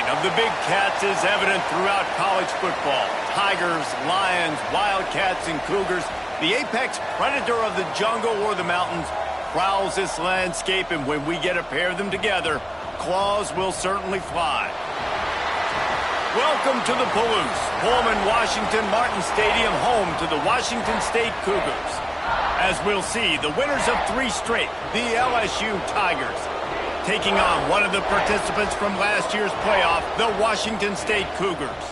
of the big cats is evident throughout college football. Tigers, lions, wildcats, and cougars. The apex predator of the jungle or the mountains prowls this landscape, and when we get a pair of them together, claws will certainly fly. Welcome to the Palouse, Pullman, Washington, Martin Stadium, home to the Washington State Cougars. As we'll see, the winners of 3 straight, the LSU Tigers, taking on one of the participants from last year's playoff, the Washington State Cougars.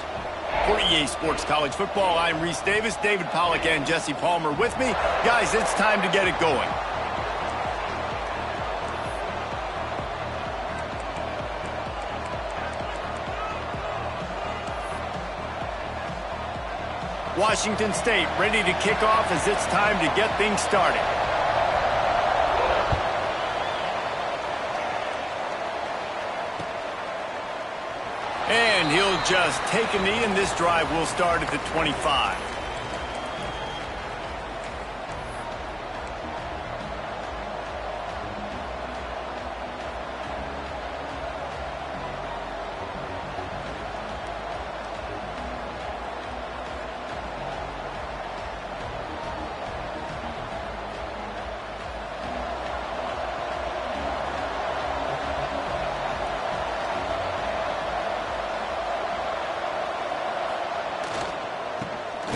For EA Sports College Football, I'm Reese Davis, David Pollack, and Jesse Palmer with me. Guys, it's time to get it going. Washington State ready to kick off as it's time to get things started. And he'll just take a knee, and this drive will start at the 25.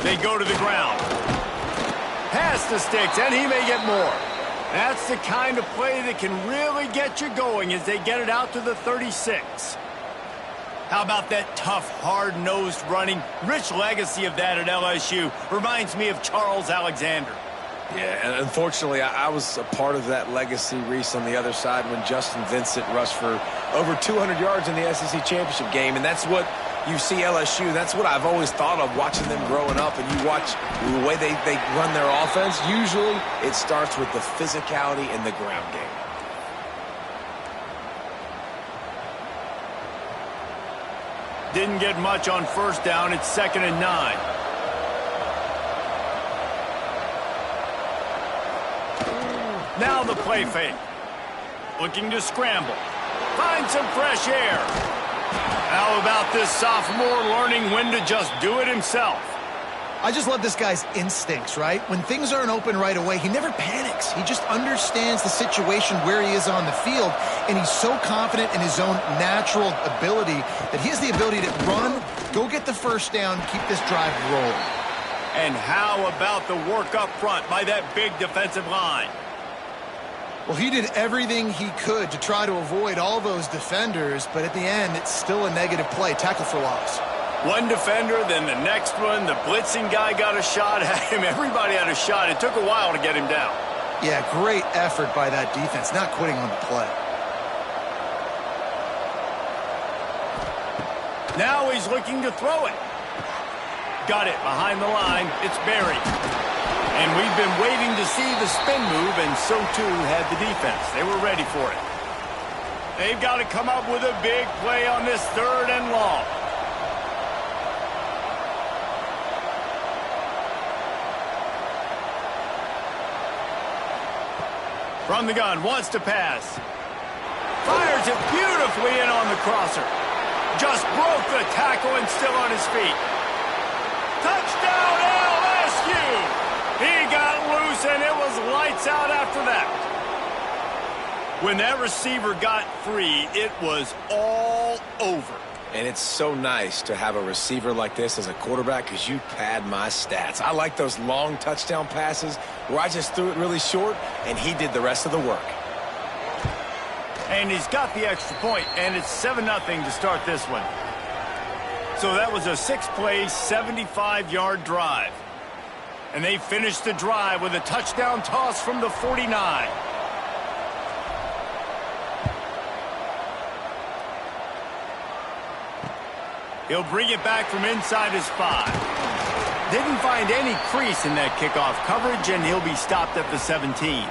They go to the ground. Pass the sticks, and he may get more. That's the kind of play that can really get you going as they get it out to the 36. How about that tough, hard-nosed running? Rich legacy of that at LSU. Reminds me of Charles Alexander. Yeah, and unfortunately, I was a part of that legacy, Reese, on the other side when Justin Vincent rushed for over 200 yards in the SEC championship game, and that's what you see LSU. That's what I've always thought of watching them growing up, and you watch the way they run their offense. Usually, it starts with the physicality in the ground game. Didn't get much on first down. It's 2nd and 9. Now the play fake. Looking to scramble. Find some fresh air. How about this sophomore learning when to just do it himself? I just love this guy's instincts, right? When things aren't open right away, he never panics. He just understands the situation where he is on the field, and he's so confident in his own natural ability that he has the ability to run, go get the first down, keep this drive rolling. And how about the work up front by that big defensive line? Well, he did everything he could to try to avoid all those defenders, but at the end, it's still a negative play, tackle for loss. One defender, then the next one. The blitzing guy got a shot at him. Everybody had a shot. It took a while to get him down. Yeah, great effort by that defense, not quitting on the play. Now he's looking to throw it. Got it behind the line. It's buried. And we've been waiting to see the spin move, and so too had the defense. They were ready for it. They've got to come up with a big play on this 3rd and long. From the gun, wants to pass. Fires it beautifully in on the crosser. Just broke the tackle and still on his feet. Touchdown LSU! He got loose, and it was lights out after that. When that receiver got free, it was all over. And it's so nice to have a receiver like this as a quarterback because you pad my stats. I like those long touchdown passes where I just threw it really short, and he did the rest of the work. And he's got the extra point, and it's 7-0 to start this one. So that was a 6-play, 75-yard drive. And they finished the drive with a touchdown toss from the 49. He'll bring it back from inside his 5. Didn't find any crease in that kickoff coverage, and he'll be stopped at the 17.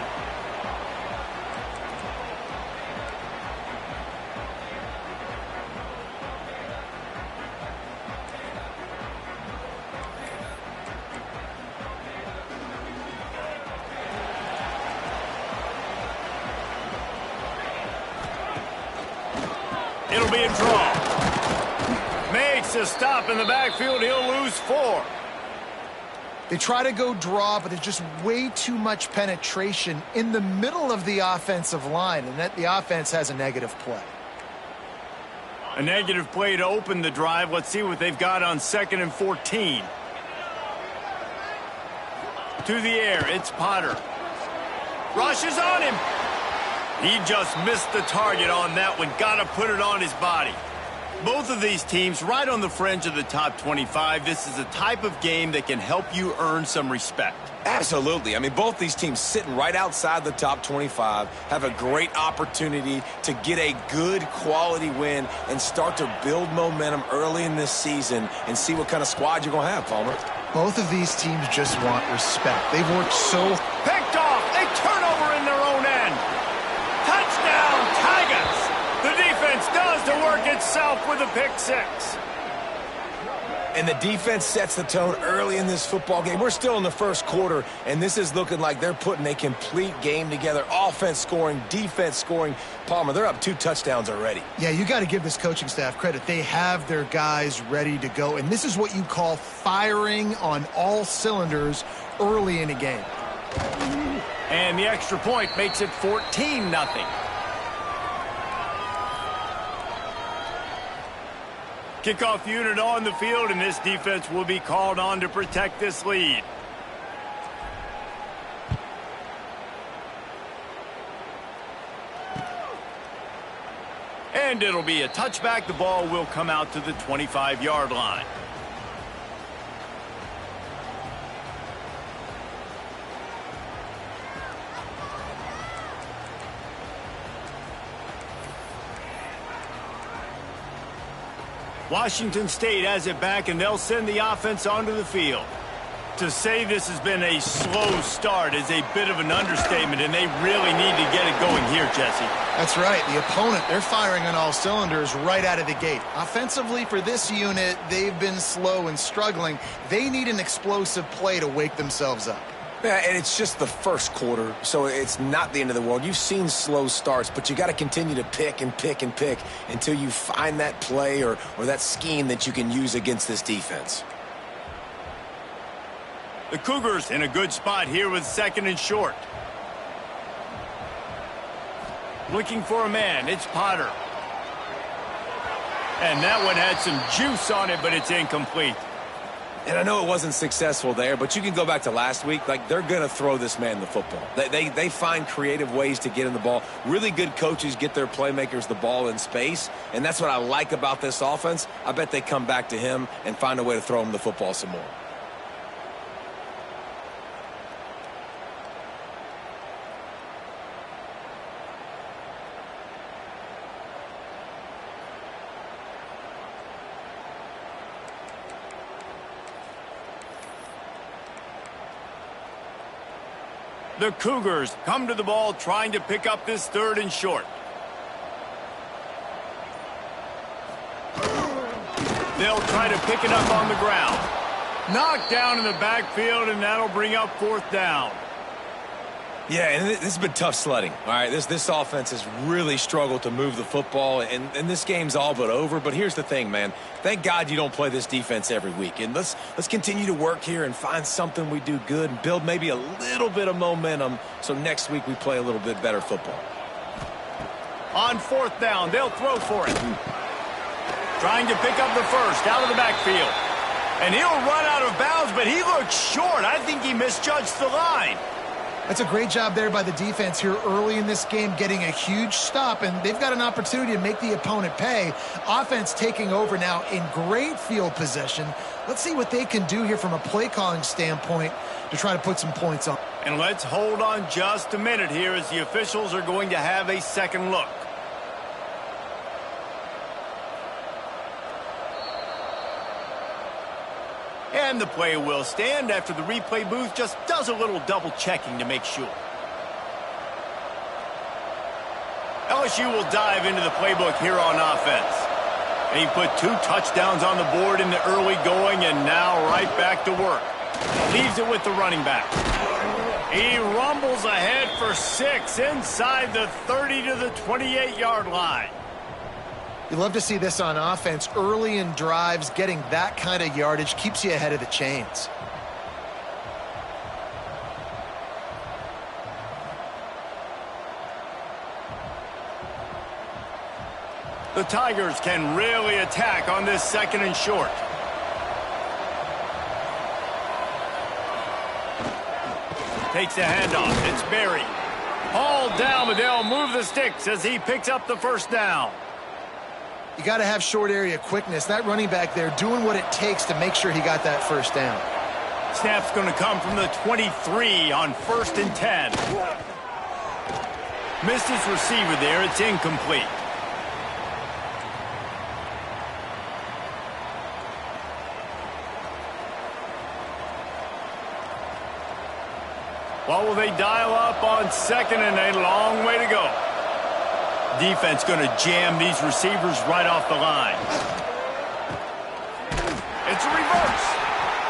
It'll be a draw. makes a stop in the backfield. He'll lose 4. They try to go draw, but there's just way too much penetration in the middle of the offensive line, and that the offense has a negative play. A negative play to open the drive. Let's see what they've got on 2nd and 14. To the air, it's Potter. Rushes on him. He just missed the target on that one. Got to put it on his body. Both of these teams right on the fringe of the top 25. This is a type of game that can help you earn some respect. Absolutely. I mean, both these teams sitting right outside the top 25 have a great opportunity to get a good quality win and start to build momentum early in this season and see what kind of squad you're going to have, Palmer. Both of these teams just want respect. They've worked so... Picked off. A turnover in their own end. Touchdown, Tigers. The defense does the work itself with a pick 6. And the defense sets the tone early in this football game. We're still in the first quarter, and this is looking like they're putting a complete game together. Offense scoring, defense scoring. Palmer, they're up 2 touchdowns already. Yeah, you got to give this coaching staff credit. They have their guys ready to go, and this is what you call firing on all cylinders early in a game. And the extra point makes it 14-0. Kickoff unit on the field, and this defense will be called on to protect this lead. And it'll be a touchback. The ball will come out to the 25-yard line. Washington State has it back, and they'll send the offense onto the field. To say this has been a slow start is a bit of an understatement, and they really need to get it going here, Jesse. That's right. The opponent, they're firing on all cylinders right out of the gate. Offensively, for this unit, they've been slow and struggling. They need an explosive play to wake themselves up. Yeah, and it's just the first quarter, so it's not the end of the world. You've seen slow starts, but you got to continue to pick and pick and pick until you find that play or that scheme that you can use against this defense. The Cougars in a good spot here with 2nd and short. Looking for a man. It's Potter. And that one had some juice on it, but it's incomplete. And I know it wasn't successful there, but you can go back to last week. Like, they're going to throw this man the football. They find creative ways to get in the ball. Really good coaches get their playmakers the ball in space, and that's what I like about this offense. I bet they come back to him and find a way to throw him the football some more. The Cougars come to the ball trying to pick up this 3rd and short. They'll try to pick it up on the ground. Knocked down in the backfield, and that'll bring up 4th down. Yeah, and this has been tough sledding. All right, this offense has really struggled to move the football, and this game's all but over. But here's the thing, man. Thank God you don't play this defense every week. And let's continue to work here and find something we do good and build maybe a little bit of momentum so next week we play a little bit better football. On 4th down, they'll throw for it. Trying to pick up the first out of the backfield. And he'll run out of bounds, but he looks short. I think he misjudged the line. That's a great job there by the defense here early in this game, getting a huge stop, and they've got an opportunity to make the opponent pay. Offense taking over now in great field possession. Let's see what they can do here from a play-calling standpoint to try to put some points on. And let's hold on just a minute here as the officials are going to have a second look. And the play will stand after the replay booth just does a little double checking to make sure. LSU will dive into the playbook here on offense. And he put 2 touchdowns on the board in the early going, and now right back to work. Leaves it with the running back. He rumbles ahead for 6 inside the 30 to the 28-yard line. You love to see this on offense. Early in drives, getting that kind of yardage keeps you ahead of the chains. The Tigers can really attack on this 2nd and short. Takes the handoff. It's Berry. Hauled down, but they'll move the sticks as he picks up the first down. You got to have short area quickness. That running back there doing what it takes to make sure he got that first down. Snap's going to come from the 23 on 1st and 10. Missed his receiver there. It's incomplete. What will they dial up on 2nd and a long way to go? Defense going to jam these receivers right off the line. It's a reverse.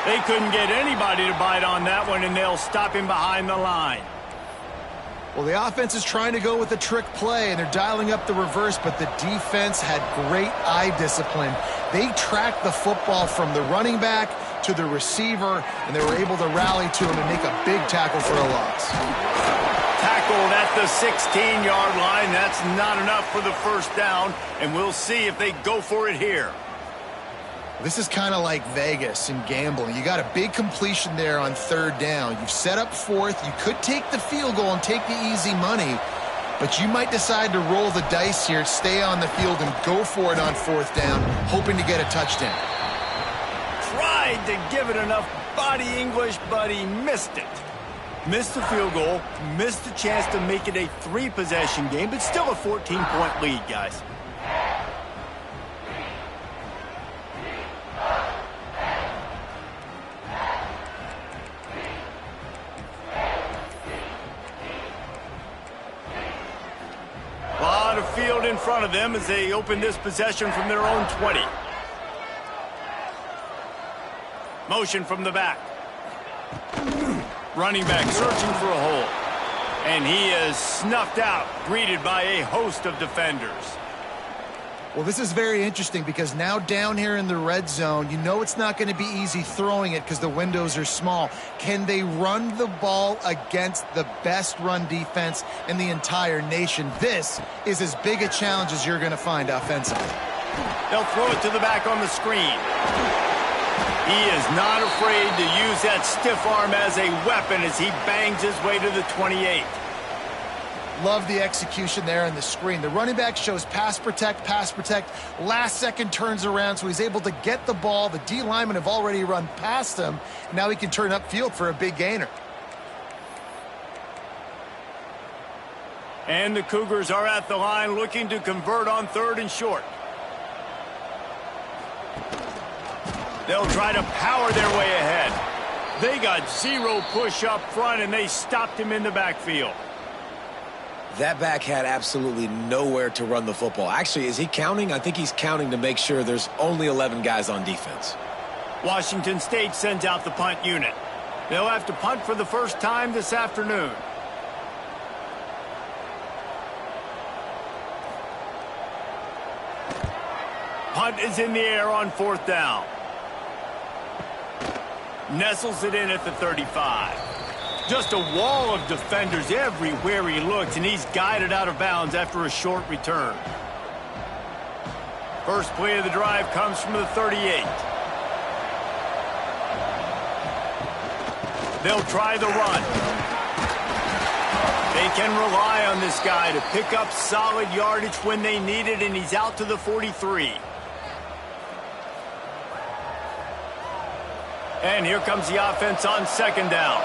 They couldn't get anybody to bite on that one, and they'll stop him behind the line. Well, the offense is trying to go with a trick play, and they're dialing up the reverse, but the defense had great eye discipline. They tracked the football from the running back to the receiver, and they were able to rally to him and make a big tackle for a loss. Tackled at the 16-yard line. That's not enough for the first down, and we'll see if they go for it here. This is kind of like Vegas in gambling. You got a big completion there on 3rd down. You've set up 4th. You could take the field goal and take the easy money, but you might decide to roll the dice here, stay on the field, and go for it on 4th down, hoping to get a touchdown. Tried to give it enough body English, but he missed it. Missed the field goal, missed the chance to make it a 3-possession game, but still a 14-point lead, guys. A lot of field in front of them as they open this possession from their own 20. Motion from the back. Running back searching for a hole. And he is snuffed out, greeted by a host of defenders. Well, this is very interesting because now down here in the red zone, you know it's not going to be easy throwing it because the windows are small. Can they run the ball against the best run defense in the entire nation? This is as big a challenge as you're going to find offensively. They'll throw it to the back on the screen. He is not afraid to use that stiff arm as a weapon as he bangs his way to the 28. Love the execution there on the screen. The running back shows pass protect, last second turns around, so he's able to get the ball. The D linemen have already run past him. Now he can turn upfield for a big gainer. And the Cougars are at the line looking to convert on 3rd and short. They'll try to power their way ahead. They got 0 push up front, and they stopped him in the backfield. That back had absolutely nowhere to run the football. Actually, is he counting? I think he's counting to make sure there's only 11 guys on defense. Washington State sends out the punt unit. They'll have to punt for the first time this afternoon. Punt is in the air on 4th down. Nestles it in at the 35. Just a wall of defenders everywhere he looks, and he's guided out of bounds after a short return. First play of the drive comes from the 38. They'll try the run. They can rely on this guy to pick up solid yardage when they need it, and he's out to the 43. And here comes the offense on 2nd down.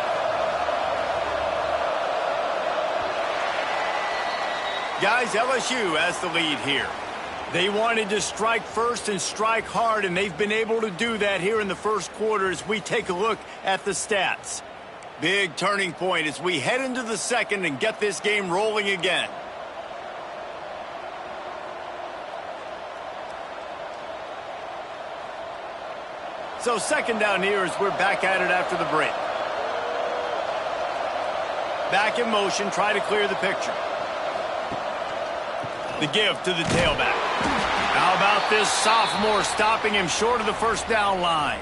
Guys, LSU has the lead here. They wanted to strike first and strike hard, and they've been able to do that here in the first quarter as we take a look at the stats. Big turning point as we head into the second and get this game rolling again. So 2nd down here as we're back at it after the break. Back in motion, try to clear the picture. The give to the tailback. Out about this sophomore stopping him short of the first down line?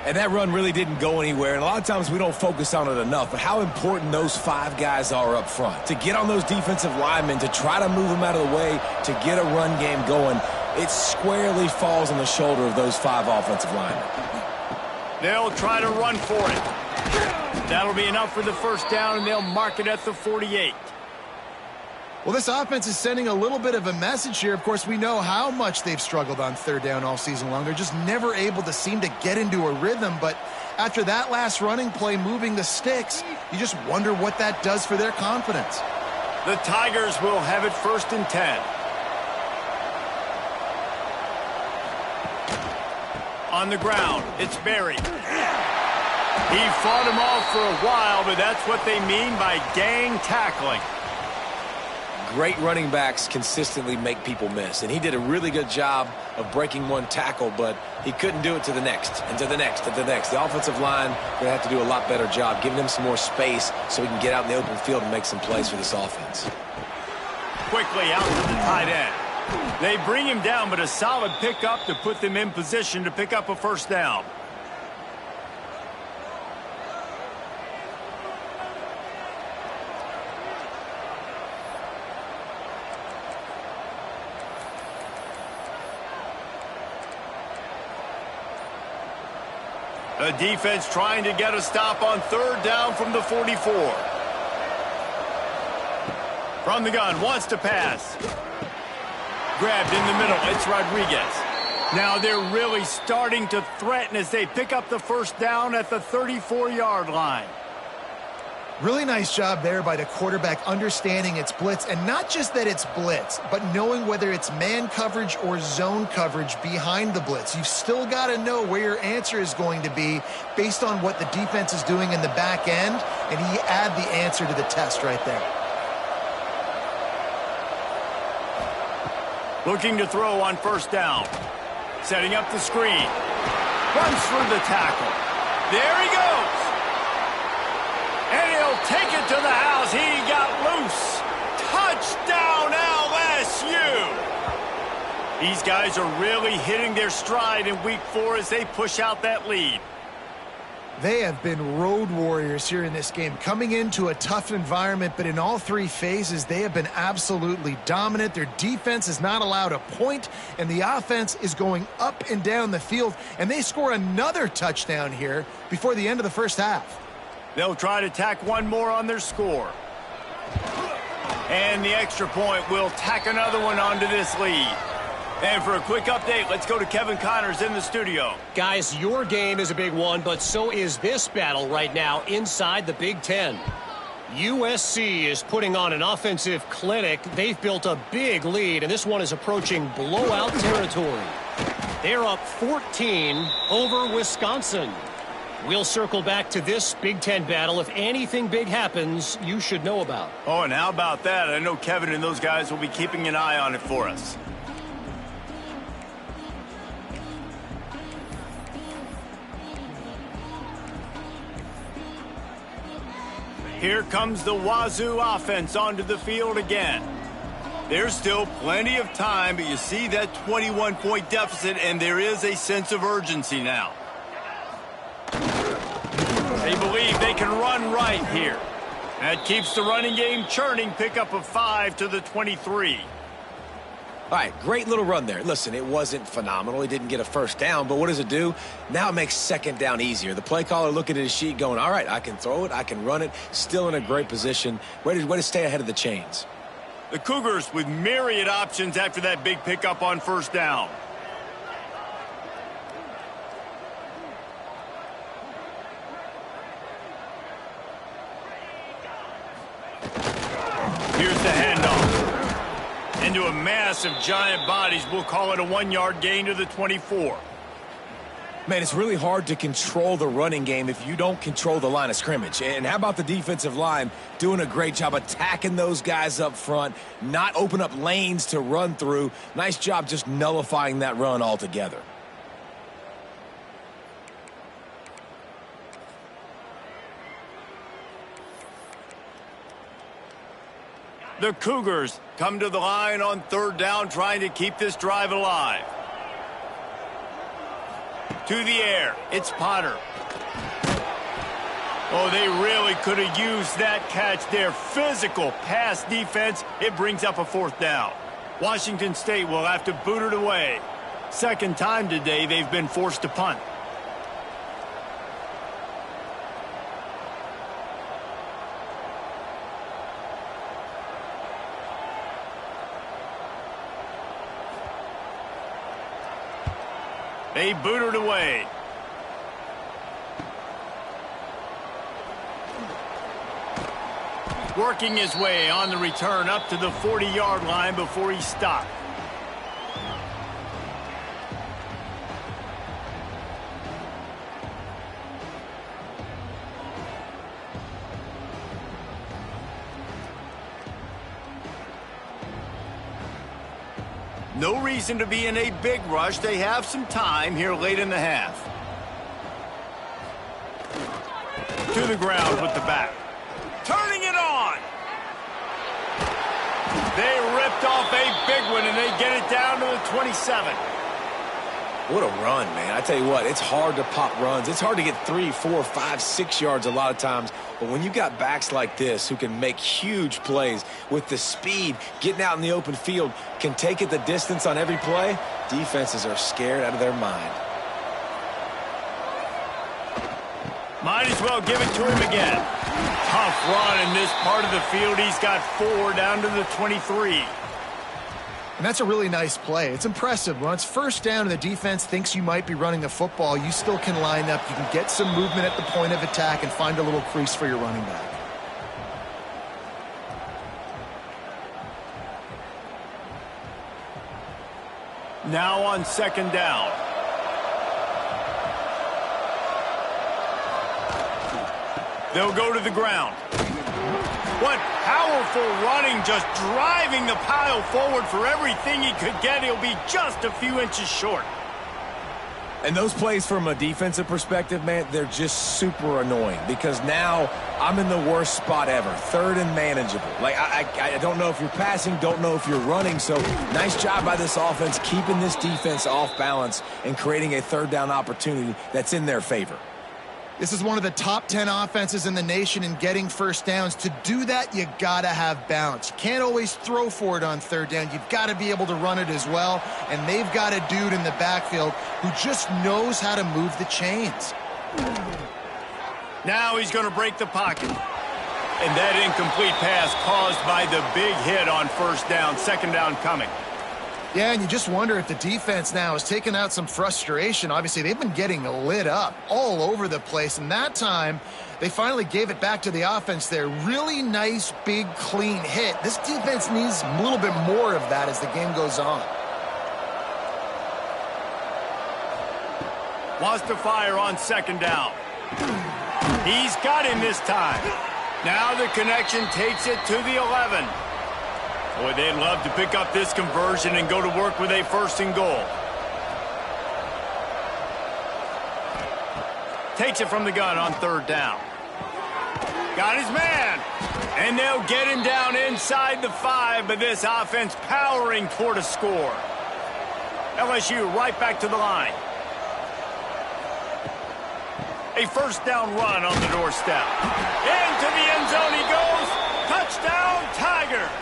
And that run really didn't go anywhere, and a lot of times we don't focus on it enough, but how important those 5 guys are up front. To get on those defensive linemen, to try to move them out of the way, to get a run game going, it squarely falls on the shoulder of those 5 offensive linemen. They'll try to run for it. That'll be enough for the first down, and they'll mark it at the 48. Well, this offense is sending a little bit of a message here. Of course, we know how much they've struggled on third down all season long. They're just never able to seem to get into a rhythm. But after that last running play moving the sticks, you just wonder what that does for their confidence. The Tigers will have it 1st and 10. On the ground, it's Berry. He fought him off for a while, but that's what they mean by gang tackling. Great running backs consistently make people miss, and he did a really good job of breaking one tackle, but he couldn't do it to the next, and to the next, and to the next. The offensive line going to have to do a lot better job, giving him some more space so he can get out in the open field and make some plays for this offense. Quickly out to the tight end. They bring him down, but a solid pickup to put them in position to pick up a first down. The defense trying to get a stop on third down from the 44. From the gun, wants to pass. Grabbed in the middle, it's Rodriguez. Now they're really starting to threaten as they pick up the first down at the 34-yard line. Really nice job there by the quarterback understanding it's blitz, and not just that it's blitz, but knowing whether it's man coverage or zone coverage behind the blitz. You've still got to know where your answer is going to be based on what the defense is doing in the back end, and he add the answer to the test right there. Looking to throw on first down. Setting up the screen. Runs through the tackle. There he goes. And he'll take it to the house. He got loose. Touchdown LSU. These guys are really hitting their stride in week 4 as they push out that lead. They have been road warriors here in this game, coming into a tough environment, but in all 3 phases, they have been absolutely dominant. Their defense is not allowed a point, and the offense is going up and down the field, and they score another touchdown here before the end of the first half. They'll try to tack one more on their score. And the extra point will tack another one onto this lead. And for a quick update, let's go to Kevin Connors in the studio. Guys, your game is a big one, but so is this battle right now inside the Big Ten. USC is putting on an offensive clinic. They've built a big lead, and this one is approaching blowout territory. They're up 14 over Wisconsin. We'll circle back to this Big Ten battle. If anything big happens, you should know about. Oh, and how about that? I know Kevin and those guys will be keeping an eye on it for us. Here comes the Wazoo offense onto the field again. There's still plenty of time, but you see that 21-point deficit, and there is a sense of urgency now. They believe they can run right here. That keeps the running game churning. Pick up a 5 to the 23. All right, great little run there. Listen, it wasn't phenomenal. He didn't get a first down, but what does it do? Now it makes second down easier. The play caller looking at his sheet going, all right, I can throw it, I can run it, still in a great position. Way to stay ahead of the chains. The Cougars with myriad options after that big pickup on first down. Here's the handoff. Into a mass of giant bodies. We'll call it a 1-yard gain to the 24. Man, it's really hard to control the running game if you don't control the line of scrimmage. And how about the defensive line doing a great job attacking those guys up front, not open up lanes to run through. Nice job just nullifying that run altogether. The Cougars come to the line on third down, trying to keep this drive alive. To the air. It's Potter. Oh, they really could have used that catch there. Physical pass defense. It brings up a 4th down. Washington State will have to boot it away. Second time today they've been forced to punt. They boot it away. Working his way on the return up to the 40-yard line before he stopped. No reason to be in a big rush. They have some time here late in the half. To the ground with the back. Turning it on. They ripped off a big one, and they get it down to the 27. What a run, man. I tell you what, it's hard to pop runs. It's hard to get 3, 4, 5, 6 yards a lot of times. But when you got backs like this who can make huge plays with the speed, getting out in the open field, can take it the distance on every play, defenses are scared out of their mind. Might as well give it to him again. Tough run in this part of the field. He's got 4 down to the 23. And that's a really nice play. It's impressive. When it's first down and the defense thinks you might be running the football, you still can line up. You can get some movement at the point of attack and find a little crease for your running back. Now on second down. They'll go to the ground. What powerful running, just driving the pile forward for everything he could get. He'll be just a few inches short. And those plays from a defensive perspective, man, they're just super annoying because now I'm in the worst spot ever, 3rd and manageable. Like, I don't know if you're passing, don't know if you're running. So nice job by this offense keeping this defense off balance and creating a 3rd down opportunity that's in their favor. This is one of the top 10 offenses in the nation in getting first downs. To do that, you gotta have balance. You can't always throw for it on 3rd down. You've got to be able to run it as well. And they've got a dude in the backfield who just knows how to move the chains. Now he's going to break the pocket. And that incomplete pass caused by the big hit on first down. Second down coming. Yeah, and you just wonder if the defense now has taken out some frustration. Obviously, they've been getting lit up all over the place, and that time they finally gave it back to the offense there. Really nice, big, clean hit. This defense needs a little bit more of that as the game goes on. Wants to fire on second down. He's got him this time. Now the connection takes it to the 11. Boy, they'd love to pick up this conversion and go to work with a 1st and goal. Takes it from the gun on 3rd down. Got his man. And they'll get him down inside the 5, but this offense powering toward a score. LSU right back to the line. A 1st down run on the doorstep. Into the end zone he goes. Touchdown, Tigers.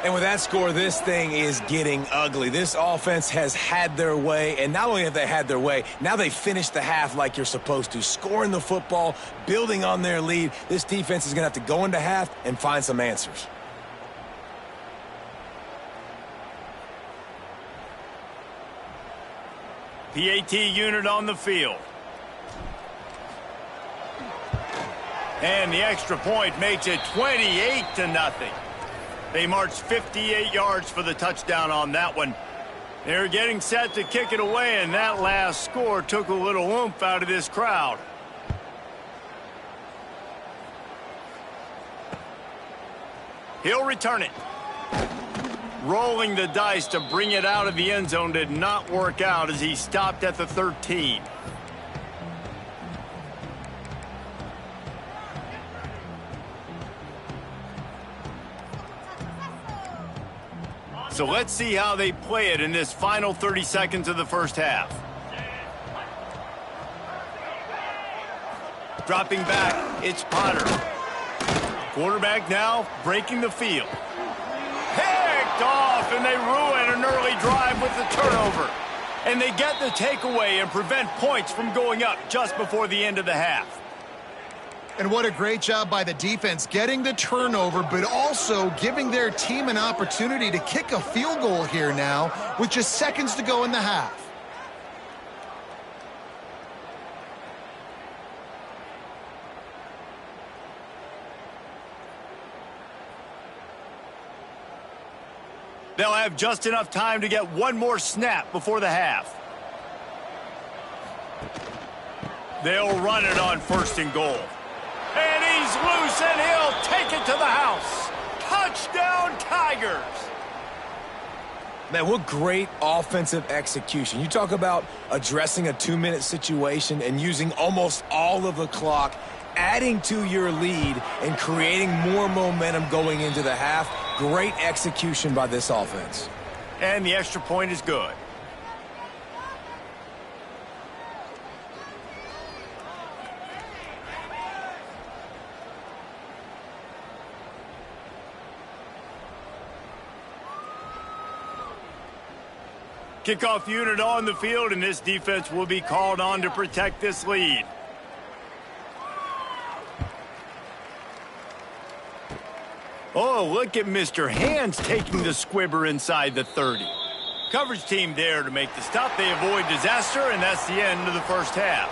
And with that score, this thing is getting ugly. This offense has had their way, and not only have they had their way, now they finished the half like you're supposed to, scoring the football, building on their lead. This defense is going to have to go into half and find some answers. PAT unit on the field. And the extra point makes it 28-0. They marched 58 yards for the touchdown on that one. They're getting set to kick it away, and that last score took a little oomph out of this crowd. He'll return it. Rolling the dice to bring it out of the end zone did not work out as he stopped at the 13. So let's see how they play it in this final 30 seconds of the first half. Dropping back, it's Potter. Quarterback now breaking the field. Picked off, and they ruin an early drive with the turnover. And they get the takeaway and prevent points from going up just before the end of the half. And what a great job by the defense getting the turnover, but also giving their team an opportunity to kick a field goal here now with just seconds to go in the half. They'll have just enough time to get one more snap before the half. They'll run it on 1st and goal. And he's loose, and he'll take it to the house. Touchdown, Tigers. Man, what great offensive execution. You talk about addressing a 2-minute situation and using almost all of the clock, adding to your lead and creating more momentum going into the half. Great execution by this offense. And the extra point is good. Kickoff unit on the field, and this defense will be called on to protect this lead. Oh, look at Mr. Hands taking the squibber inside the 30. Coverage team there to make the stop. They avoid disaster, and that's the end of the first half.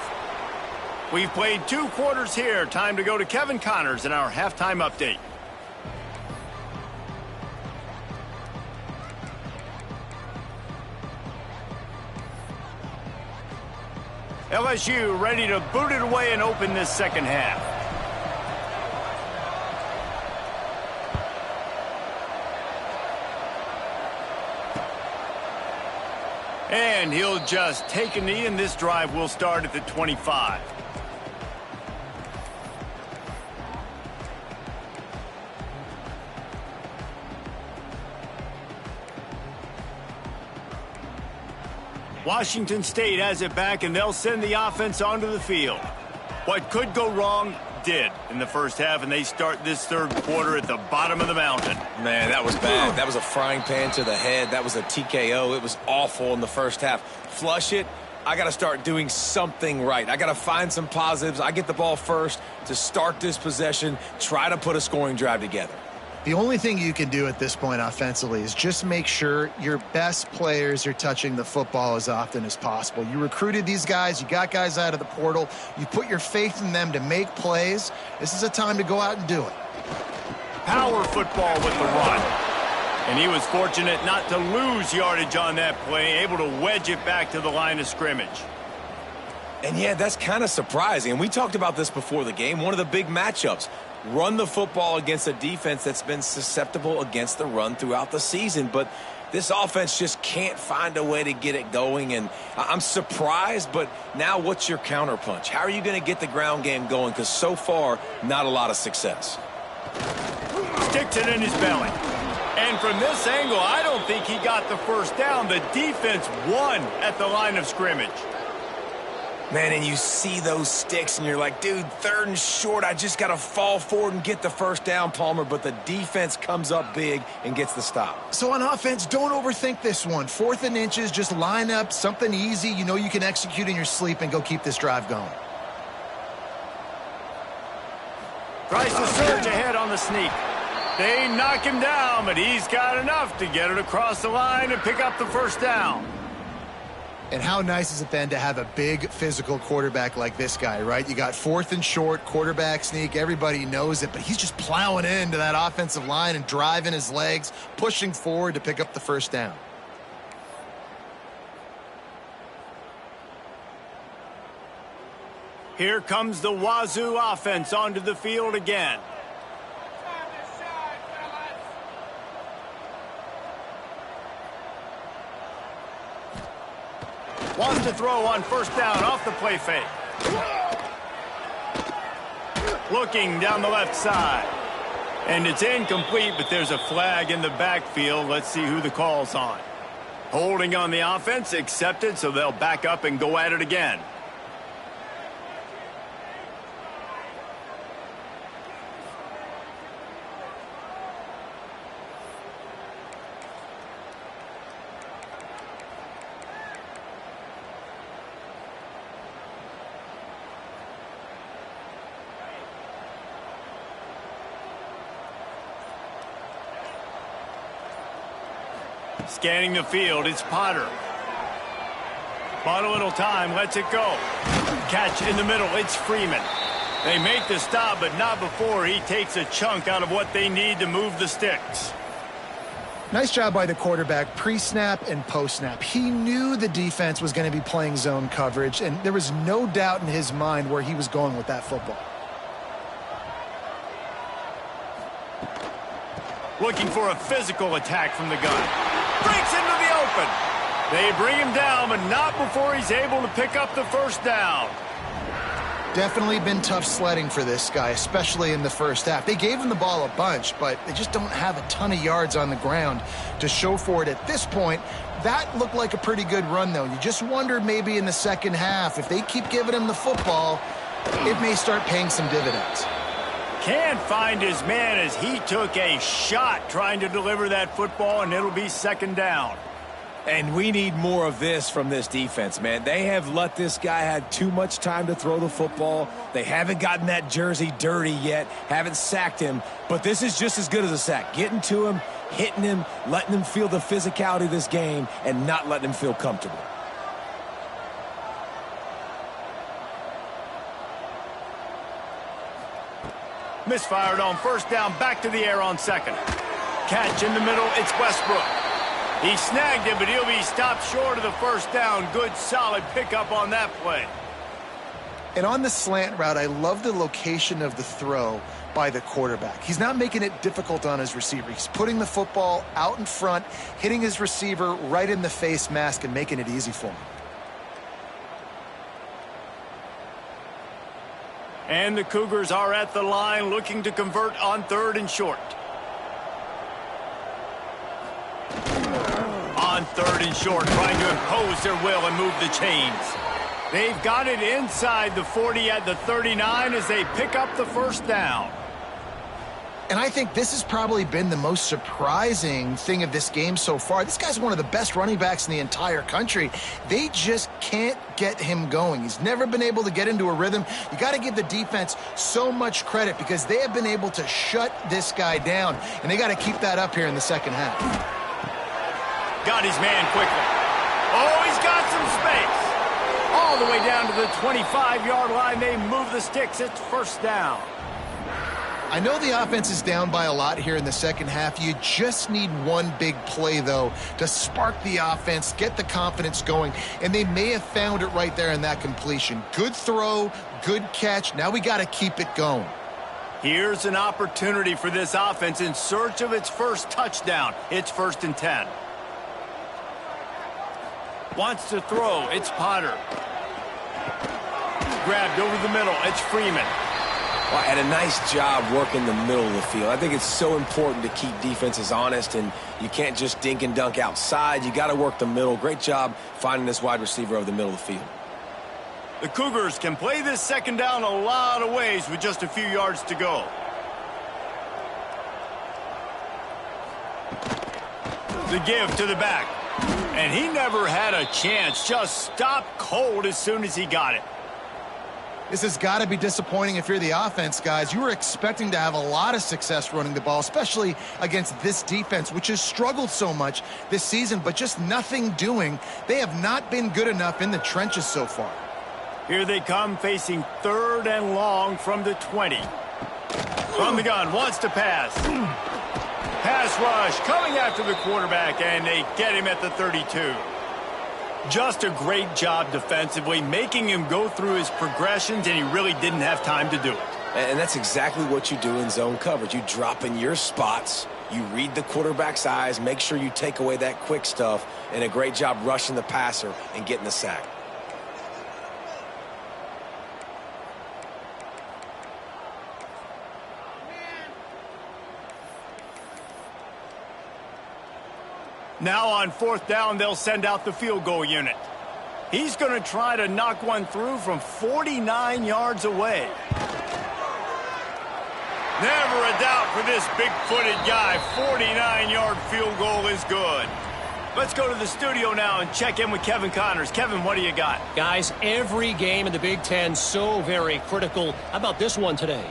We've played 2 quarters here. Time to go to Kevin Connors in our halftime update. LSU ready to boot it away and open this second half. And he'll just take a knee, and this drive will start at the 25. Washington State has it back, and they'll send the offense onto the field. What could go wrong did in the first half, and they start this third quarter at the bottom of the mountain. Man, that was bad. That was a frying pan to the head. That was a TKO. It was awful in the first half. Flush it. I got to start doing something right. I got to find some positives. I get the ball first to start this possession, try to put a scoring drive together. The only thing you can do at this point offensively is just make sure your best players are touching the football as often as possible. You recruited these guys. You got guys out of the portal. You put your faith in them to make plays. This is a time to go out and do it. Power football with the run. And he was fortunate not to lose yardage on that play, able to wedge it back to the line of scrimmage. And yeah, that's kind of surprising. And we talked about this before the game. One of the big matchups. Run the football against a defense that's been susceptible against the run throughout the season. But this offense just can't find a way to get it going. And I'm surprised, but now what's your counterpunch? How are you going to get the ground game going? Because so far, not a lot of success. Sticks it in his belly. And from this angle, I don't think he got the first down. The defense won at the line of scrimmage. Man, and you see those sticks, and you're like, dude, 3rd and short, I just got to fall forward and get the first down, Palmer. But the defense comes up big and gets the stop. So on offense, don't overthink this one. 4th and inches, just line up something easy you know you can execute in your sleep and go keep this drive going. Tries to surge ahead on the sneak. They knock him down, but he's got enough to get it across the line and pick up the first down. And how nice is it then to have a big physical quarterback like this guy, right? You got 4th and short, quarterback sneak. Everybody knows it, but he's just plowing into that offensive line and driving his legs, pushing forward to pick up the first down. Here comes the Wazoo offense onto the field again. Wants to throw on first down off the play fake. Looking down the left side. And it's incomplete, but there's a flag in the backfield. Let's see who the call's on. Holding on the offense, accepted, so they'll back up and go at it again. Scanning the field, it's Potter. Bought a little time, lets it go. Catch in the middle, it's Freeman. They make the stop, but not before he takes a chunk out of what they need to move the sticks. Nice job by the quarterback, pre-snap and post-snap. He knew the defense was going to be playing zone coverage, and there was no doubt in his mind where he was going with that football. Looking for a physical attack from the gun. Breaks into the open. They bring him down, but not before he's able to pick up the first down. Definitely been tough sledding for this guy, especially in the first half. They gave him the ball a bunch, but they just don't have a ton of yards on the ground to show for it at this point. That looked like a pretty good run, though. You just wondered maybe in the second half, if they keep giving him the football, it may start paying some dividends. Can't find his man as he took a shot trying to deliver that football, and it'll be second down. And we need more of this from this defense, man. They have let this guy have too much time to throw the football. They haven't gotten that jersey dirty yet, haven't sacked him. But this is just as good as a sack. Getting to him, hitting him, letting him feel the physicality of this game, and not letting him feel comfortable. Misfired on first down, back to the air on second. Catch in the middle, it's Westbrook. He snagged it, but he'll be stopped short of the first down. Good, solid pickup on that play. And on the slant route, I love the location of the throw by the quarterback. He's not making it difficult on his receiver. He's putting the football out in front, hitting his receiver right in the face mask and making it easy for him. And the Cougars are at the line looking to convert on third and short. On third and short, trying to impose their will and move the chains. They've got it inside the 40 at the 39 as they pick up the first down. And I think this has probably been the most surprising thing of this game so far. This guy's one of the best running backs in the entire country. They just can't get him going. He's never been able to get into a rhythm. You got to give the defense so much credit because they have been able to shut this guy down. And they got to keep that up here in the second half. Got his man quickly. Oh, he's got some space. All the way down to the 25-yard line. They move the sticks. It's first down. I know the offense is down by a lot here in the second half. You just need one big play, though, to spark the offense, get the confidence going, and they may have found it right there in that completion. Good throw, good catch. Now we got to keep it going. Here's an opportunity for this offense in search of its first touchdown. It's 1st and 10. Wants to throw. It's Potter. Grabbed over the middle. It's Freeman. Well, and a nice job working the middle of the field. I think it's so important to keep defenses honest, and you can't just dink and dunk outside. You got to work the middle. Great job finding this wide receiver over the middle of the field. The Cougars can play this second down a lot of ways with just a few yards to go. The give to the back. And he never had a chance. Just stopped cold as soon as he got it. This has got to be disappointing if you're the offense, guys. You were expecting to have a lot of success running the ball, especially against this defense, which has struggled so much this season, but just nothing doing. They have not been good enough in the trenches so far. Here they come, facing 3rd and long from the 20. From the gun, wants to pass. Pass rush, coming after the quarterback, and they get him at the 32. Just a great job defensively, making him go through his progressions, and he really didn't have time to do it. And that's exactly what you do in zone coverage. You drop in your spots, you read the quarterback's eyes, make sure you take away that quick stuff, and a great job rushing the passer and getting the sack. Now on 4th down, they'll send out the field goal unit. He's going to try to knock one through from 49 yards away. Never a doubt for this big-footed guy. 49-yard field goal is good. Let's go to the studio now and check in with Kevin Connors. Kevin, what do you got? Guys, every game in the Big Ten so very critical. How about this one today?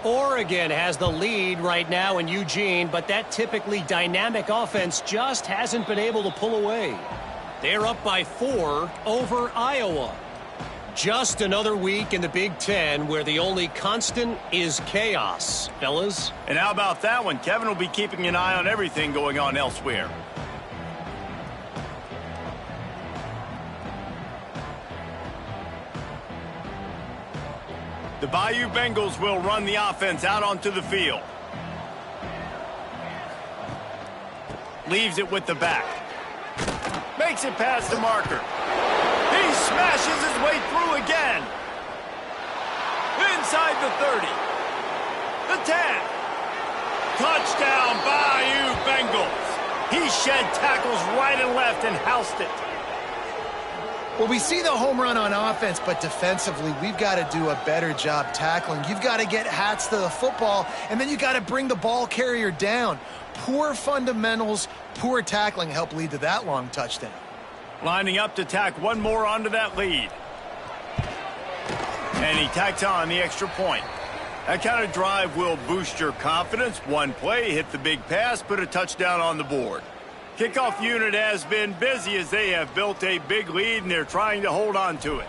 Oregon has the lead right now in Eugene, but that typically dynamic offense just hasn't been able to pull away. They're up by 4 over Iowa. Just another week in the Big Ten where the only constant is chaos, fellas. And how about that one? Kevin will be keeping an eye on everything going on elsewhere. The Bayou Bengals will run the offense out onto the field. Leaves it with the back. Makes it past the marker. He smashes his way through again. Inside the 30. The 10. Touchdown, Bayou Bengals. He shed tackles right and left and housed it. Well, we see the home run on offense, but defensively, we've got to do a better job tackling. You've got to get hats to the football, and then you got to bring the ball carrier down. Poor fundamentals, poor tackling help lead to that long touchdown. Lining up to tack one more onto that lead. And he tacks on the extra point. That kind of drive will boost your confidence. One play, hit the big pass, put a touchdown on the board. Kickoff unit has been busy as they have built a big lead, and they're trying to hold on to it.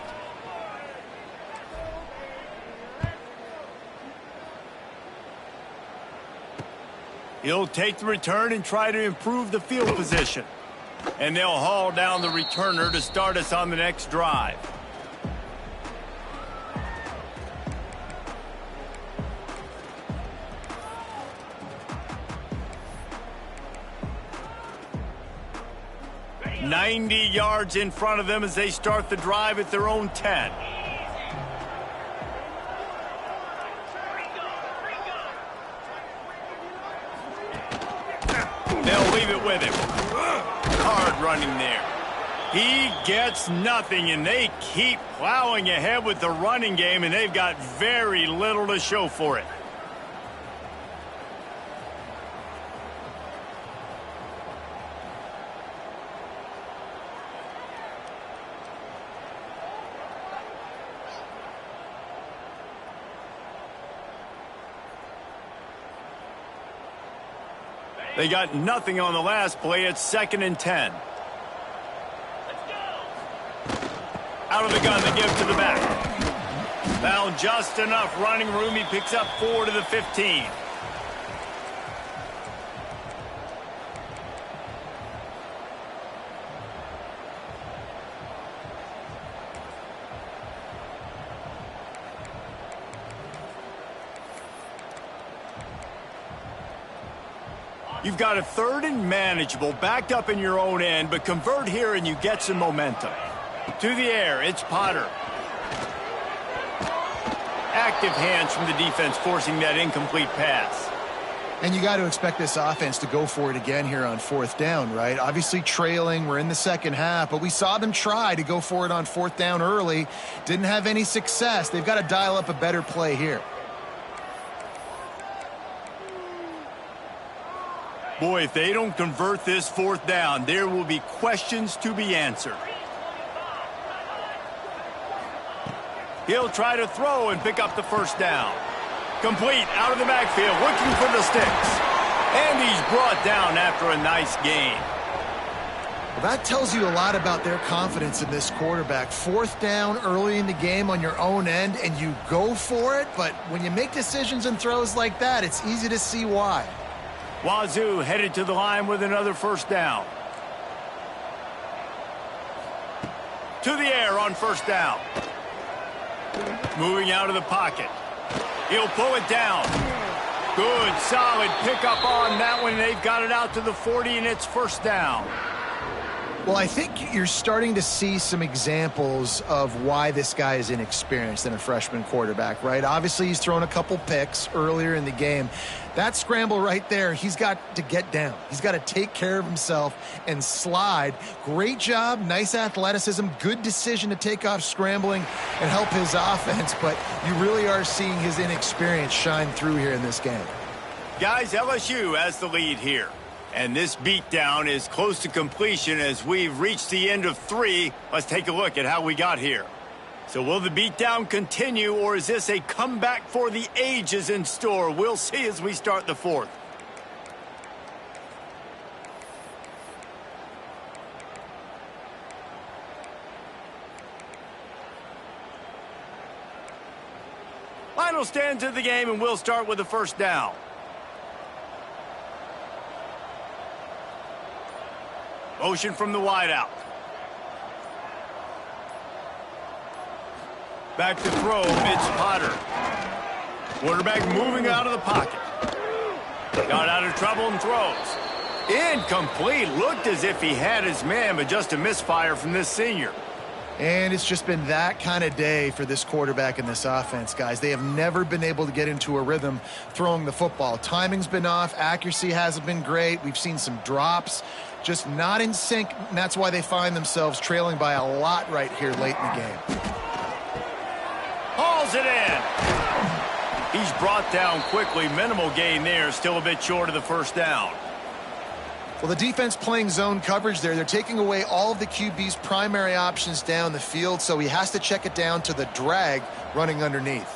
He'll take the return and try to improve the field position. And they'll haul down the returner to start us on the next drive. "90 yards in front of them as they start the drive at their own 10. They'll leave it with him. Hard running there. He gets nothing, and they keep plowing ahead with the running game, and they've got very little to show for it. They got nothing on the last play. It's 2nd and 10. Out of the gun, they give to the back. Found just enough running room. He picks up 4 to the 15. You've got a 3rd and manageable, backed up in your own end, but convert here and you get some momentum. To the air, it's Potter. Active hands from the defense forcing that incomplete pass. And you got to expect this offense to go for it again here on 4th down, right? Obviously trailing, we're in the second half, but we saw them try to go for it on 4th down early. Didn't have any success. They've got to dial up a better play here. Boy, if they don't convert this 4th down, there will be questions to be answered. He'll try to throw and pick up the 1st down. Complete out of the backfield, looking for the sticks. And he's brought down after a nice gain. Well, that tells you a lot about their confidence in this quarterback. 4th down early in the game on your own end, and you go for it. But when you make decisions and throws like that, it's easy to see why. Wazoo headed to the line with another 1st down. To the air on 1st down. Moving out of the pocket. He'll pull it down. Good, solid pickup on that one. They've got it out to the 40, and it's 1st down. Well, I think you're starting to see some examples of why this guy is inexperienced in a freshman quarterback, right? Obviously, he's thrown a couple picks earlier in the game. That scramble right there, he's got to get down. He's got to take care of himself and slide. Great job, nice athleticism, good decision to take off scrambling and help his offense, but you really are seeing his inexperience shine through here in this game. Guys, LSU has the lead here. And this beatdown is close to completion as we've reached the end of 3. Let's take a look at how we got here. So will the beatdown continue, or is this a comeback for the ages in store? We'll see as we start the fourth. Final stands of the game, and we'll start with the first down. Motion from the wideout. Back to throw, Mitch Potter. Quarterback moving out of the pocket. Got out of trouble and throws. Incomplete. Looked as if he had his man, but just a misfire from this senior. And it's just been that kind of day for this quarterback and this offense, guys. They have never been able to get into a rhythm throwing the football. Timing's been off. Accuracy hasn't been great. We've seen some drops. Just not in sync, and that's why they find themselves trailing by a lot right here late in the game. Hauls it in. He's brought down quickly. Minimal gain there. Still a bit short of the first down. Well, the defense playing zone coverage there. They're taking away all of the QB's primary options down the field, so he has to check it down to the drag running underneath.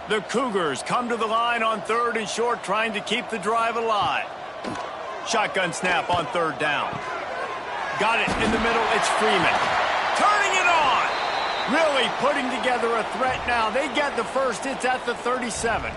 The Cougars come to the line on 3rd and short, trying to keep the drive alive. Shotgun snap on 3rd down. Got it in the middle. It's Freeman. Turning it on. Really putting together a threat now. They get the first. It's at the 37.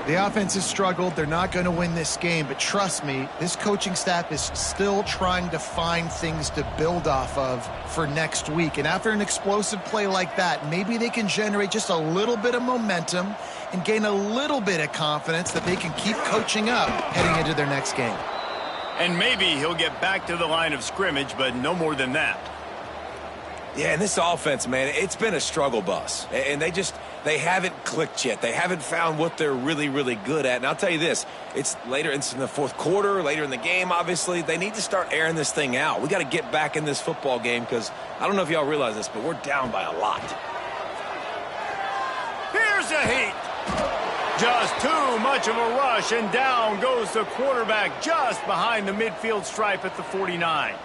The offense has struggled. They're not going to win this game, but trust me, this coaching staff is still trying to find things to build off of for next week. And after an explosive play like that, maybe they can generate just a little bit of momentum and gain a little bit of confidence that they can keep coaching up heading into their next game. And maybe he'll get back to the line of scrimmage, but no more than that. Yeah, and this offense, man, it's been a struggle bus. And they haven't clicked yet. They haven't found what they're really, really good at. And I'll tell you this, it's in the fourth quarter, later in the game, obviously. They need to start airing this thing out. We got to get back in this football game because I don't know if y'all realize this, but we're down by a lot. Here's a heat. Just too much of a rush, and down goes the quarterback just behind the midfield stripe at the 49.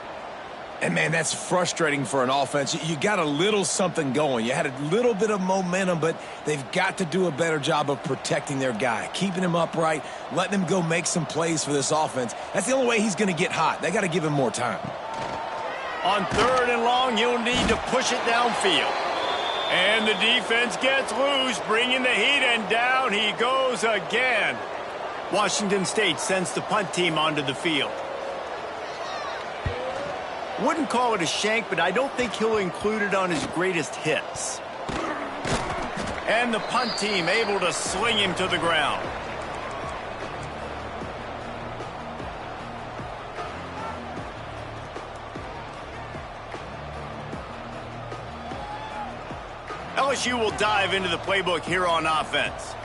And, man, that's frustrating for an offense. You got a little something going. You had a little bit of momentum, but they've got to do a better job of protecting their guy, keeping him upright, letting him go make some plays for this offense. That's the only way he's going to get hot. They got to give him more time. On 3rd and long, you'll need to push it downfield. And the defense gets loose, bringing the heat, and down he goes again. Washington State sends the punt team onto the field. Wouldn't call it a shank, but I don't think he'll include it on his greatest hits. And the punt team able to sling him to the ground. LSU will dive into the playbook here on offense.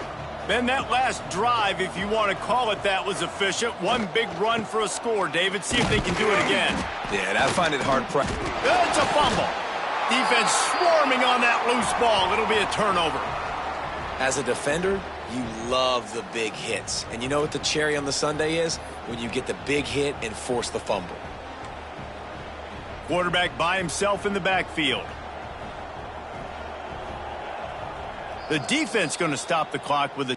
Then that last drive, if you want to call it that, was efficient. One big run for a score. David, see if they can do it again. Yeah, and I find it hard. It's a fumble. Defense swarming on that loose ball. It'll be a turnover. As a defender, you love the big hits. And you know what the cherry on the sundae is? When you get the big hit and force the fumble. Quarterback by himself in the backfield. The defense going to stop the clock with a...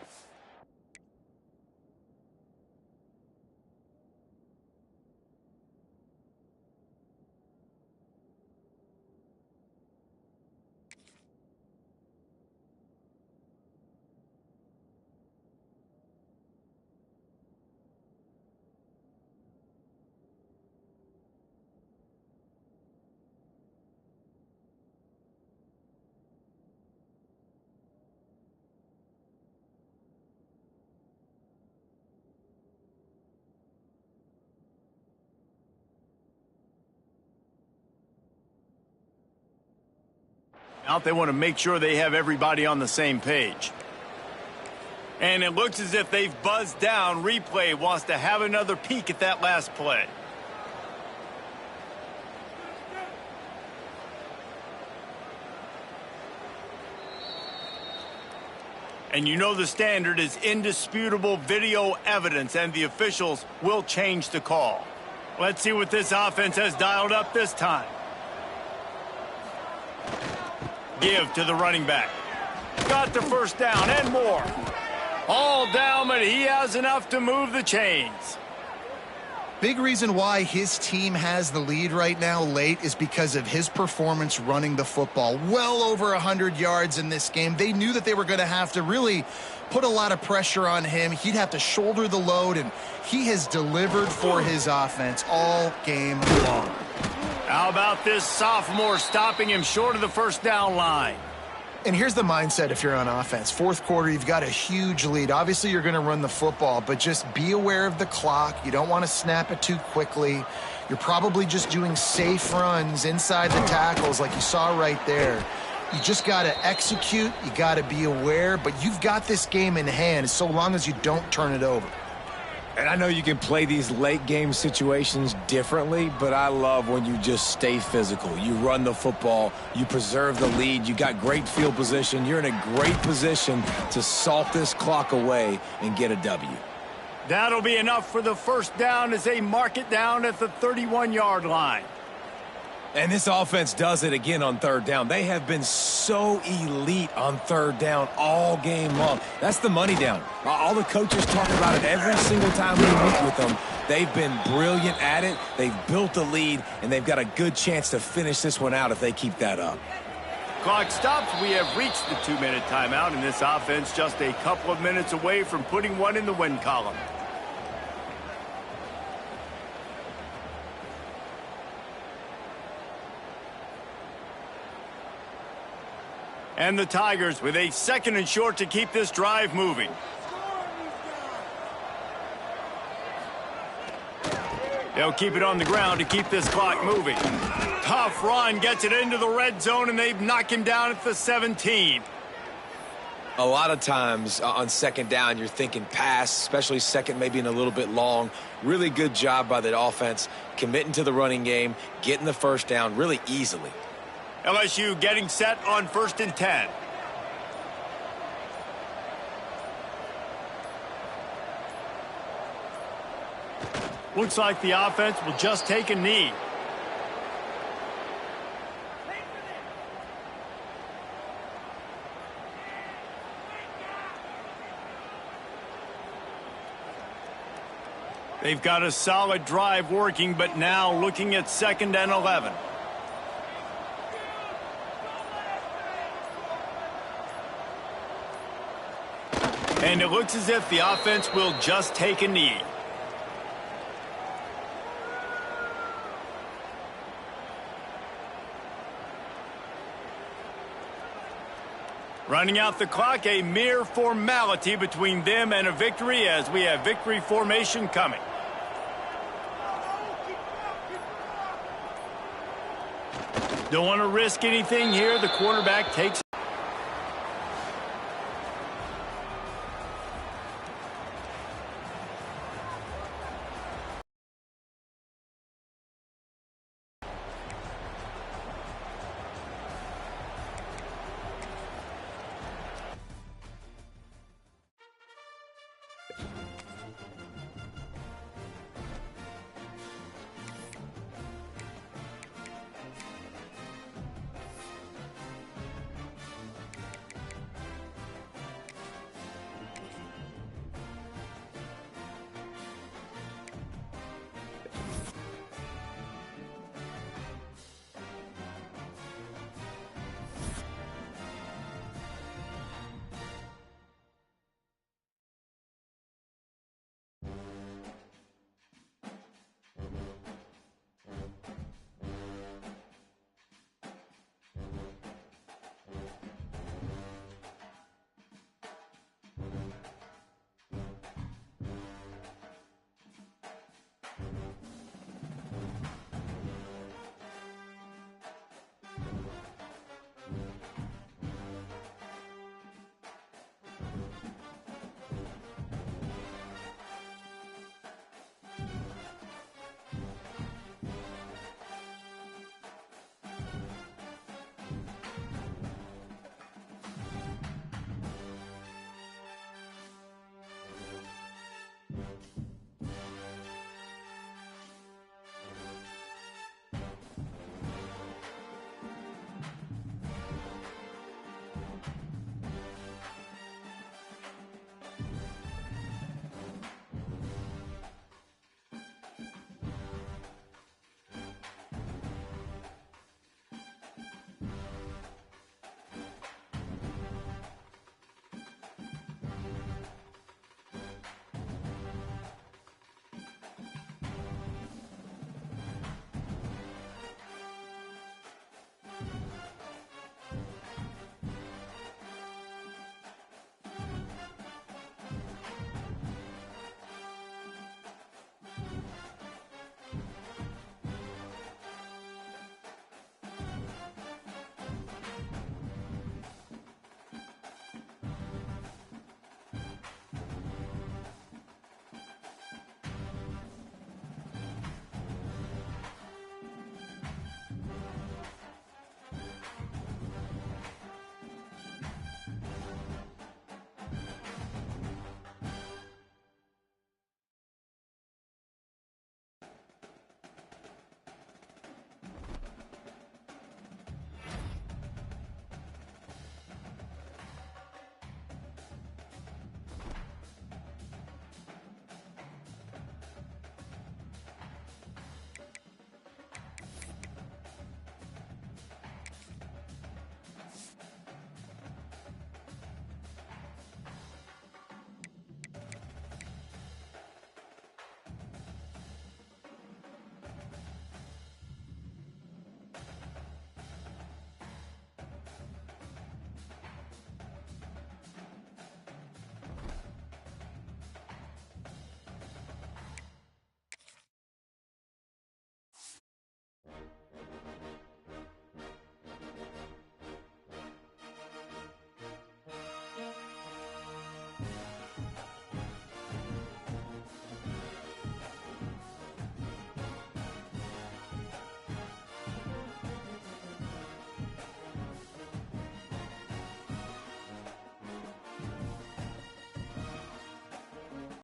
out. They want to make sure they have everybody on the same page. And it looks as if they've buzzed down. Replay wants to have another peek at that last play. And you know the standard is indisputable video evidence, and the officials will change the call. Let's see what this offense has dialed up this time. Give to the running back. Got the first down and more. All down, but he has enough to move the chains. Big reason why his team has the lead right now late is because of his performance running the football. Well over 100 yards in this game. They knew that they were going to have to really put a lot of pressure on him. He'd have to shoulder the load, and he has delivered for his offense all game long. How about this sophomore stopping him short of the first down line? And here's the mindset if you're on offense. Fourth quarter, you've got a huge lead. Obviously, you're going to run the football, but just be aware of the clock. You don't want to snap it too quickly. You're probably just doing safe runs inside the tackles like you saw right there. You just got to execute. You got to be aware, but you've got this game in hand so long as you don't turn it over. And I know you can play these late game situations differently, but I love when you just stay physical. You run the football, you preserve the lead, you got great field position. You're in a great position to salt this clock away and get a W. That'll be enough for the first down as they mark it down at the 31-yard line. And this offense does it again on third down. They have been so elite on third down all game long. That's the money down. All the coaches talk about it every single time we meet with them. They've been brilliant at it. They've built the lead, and they've got a good chance to finish this one out if they keep that up. Clock stops. We have reached the 2-minute timeout, and this offense just a couple of minutes away from putting one in the win column. And the Tigers with a 2nd and short to keep this drive moving. They'll keep it on the ground to keep this clock moving. Tough run, gets it into the red zone, and they've knocked him down at the 17. A lot of times on second down, you're thinking pass, especially second, maybe in a little bit long. Really good job by the offense, committing to the running game, getting the first down really easily. LSU getting set on 1st and 10. Looks like the offense will just take a knee. They've got a solid drive working, but now looking at 2nd and 11. And it looks as if the offense will just take a knee. Running out the clock, a mere formality between them and a victory as we have victory formation coming. Don't want to risk anything here. The quarterback takes.